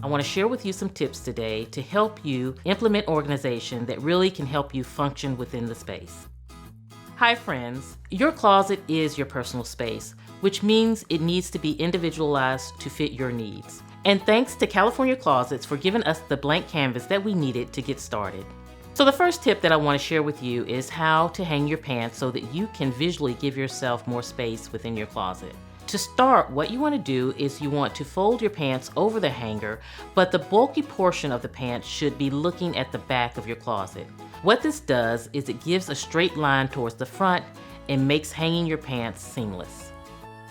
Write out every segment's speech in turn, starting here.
I want to share with you some tips today to help you implement organization that really can help you function within the space. Hi friends, your closet is your personal space, which means it needs to be individualized to fit your needs. And thanks to California Closets for giving us the blank canvas that we needed to get started. So the first tip that I want to share with you is how to hang your pants so that you can visually give yourself more space within your closet. To start, what you want to do is you want to fold your pants over the hanger, but the bulky portion of the pants should be looking at the back of your closet. What this does is it gives a straight line towards the front and makes hanging your pants seamless.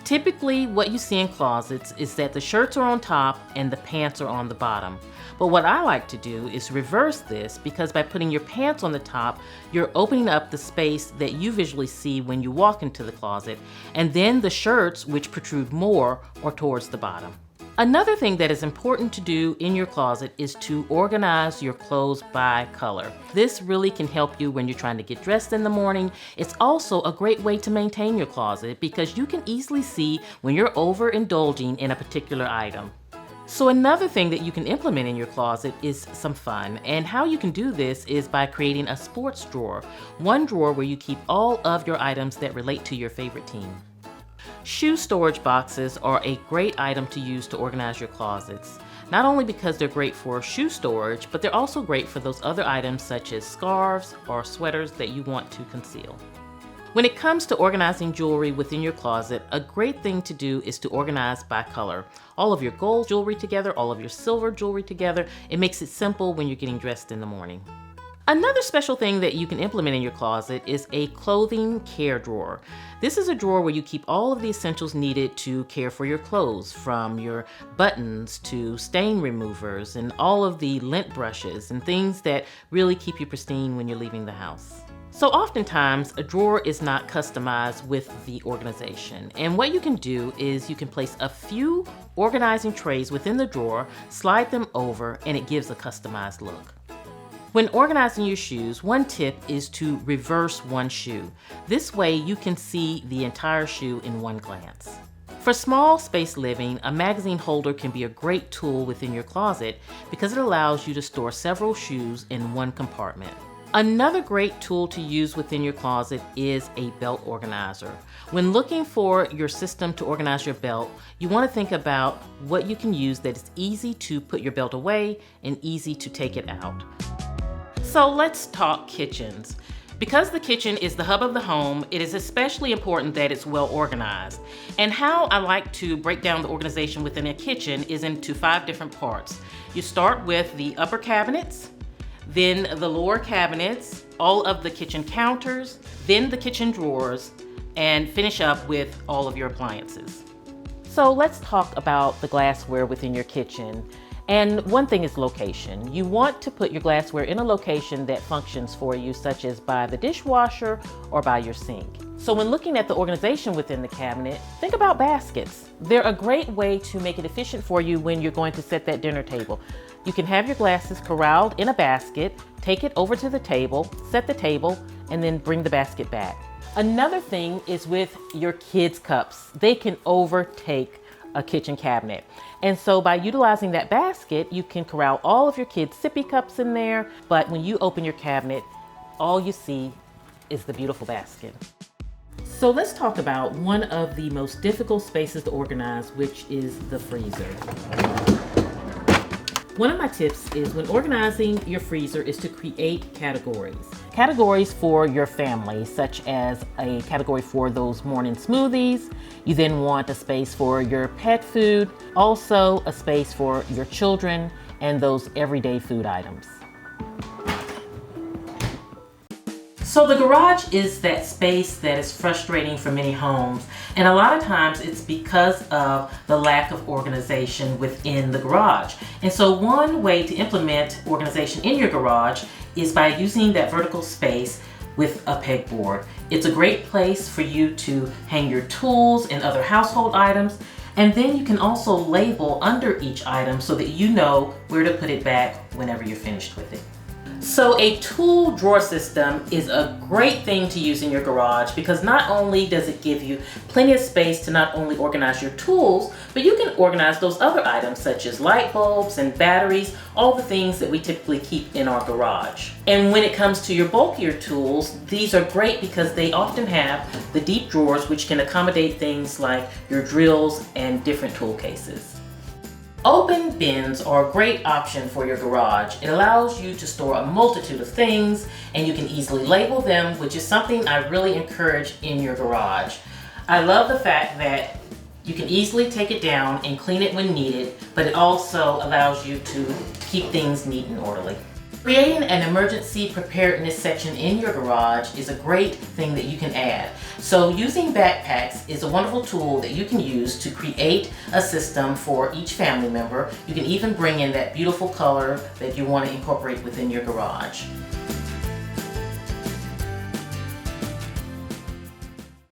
Typically, what you see in closets is that the shirts are on top and the pants are on the bottom. But what I like to do is reverse this, because by putting your pants on the top, you're opening up the space that you visually see when you walk into the closet, and then the shirts, which protrude more, are towards the bottom. Another thing that is important to do in your closet is to organize your clothes by color. This really can help you when you're trying to get dressed in the morning. It's also a great way to maintain your closet because you can easily see when you're overindulging in a particular item. So another thing that you can implement in your closet is some fun, and how you can do this is by creating a sports drawer. One drawer where you keep all of your items that relate to your favorite team. Shoe storage boxes are a great item to use to organize your closets. Not only because they're great for shoe storage, but they're also great for those other items such as scarves or sweaters that you want to conceal. When it comes to organizing jewelry within your closet, a great thing to do is to organize by color. All of your gold jewelry together, all of your silver jewelry together. It makes it simple when you're getting dressed in the morning. Another special thing that you can implement in your closet is a clothing care drawer. This is a drawer where you keep all of the essentials needed to care for your clothes, from your buttons to stain removers and all of the lint brushes and things that really keep you pristine when you're leaving the house. So oftentimes, a drawer is not customized with the organization. And what you can do is you can place a few organizing trays within the drawer, slide them over, and it gives a customized look. When organizing your shoes, one tip is to reverse one shoe. This way you can see the entire shoe in one glance. For small space living, a magazine holder can be a great tool within your closet because it allows you to store several shoes in one compartment. Another great tool to use within your closet is a belt organizer. When looking for your system to organize your belt, you want to think about what you can use that is easy to put your belt away and easy to take it out. So let's talk kitchens. Because the kitchen is the hub of the home, it is especially important that it's well organized. And how I like to break down the organization within a kitchen is into 5 different parts. You start with the upper cabinets, then the lower cabinets, all of the kitchen counters, then the kitchen drawers, and finish up with all of your appliances. So let's talk about the glassware within your kitchen. And one thing is location. You want to put your glassware in a location that functions for you, such as by the dishwasher or by your sink. So when looking at the organization within the cabinet, think about baskets. They're a great way to make it efficient for you when you're going to set that dinner table. You can have your glasses corralled in a basket, take it over to the table, set the table, and then bring the basket back. Another thing is with your kids' cups. They can overtake a kitchen cabinet. And so by utilizing that basket, you can corral all of your kids' sippy cups in there, but when you open your cabinet, all you see is the beautiful basket. So let's talk about one of the most difficult spaces to organize, which is the freezer. One of my tips is when organizing your freezer is to create categories. Categories for your family, such as a category for those morning smoothies. You then want a space for your pet food, also a space for your children and those everyday food items. So the garage is that space that is frustrating for many homes, and a lot of times it's because of the lack of organization within the garage. And so one way to implement organization in your garage is by using that vertical space with a pegboard. It's a great place for you to hang your tools and other household items, and then you can also label under each item so that you know where to put it back whenever you're finished with it. So a tool drawer system is a great thing to use in your garage because not only does it give you plenty of space to not only organize your tools, but you can organize those other items such as light bulbs and batteries, all the things that we typically keep in our garage. And when it comes to your bulkier tools, these are great because they often have the deep drawers which can accommodate things like your drills and different tool cases. Open bins are a great option for your garage. It allows you to store a multitude of things and you can easily label them, which is something I really encourage in your garage. I love the fact that you can easily take it down and clean it when needed, but it also allows you to keep things neat and orderly. Creating an emergency preparedness section in your garage is a great thing that you can add. So using backpacks is a wonderful tool that you can use to create a system for each family member. You can even bring in that beautiful color that you want to incorporate within your garage.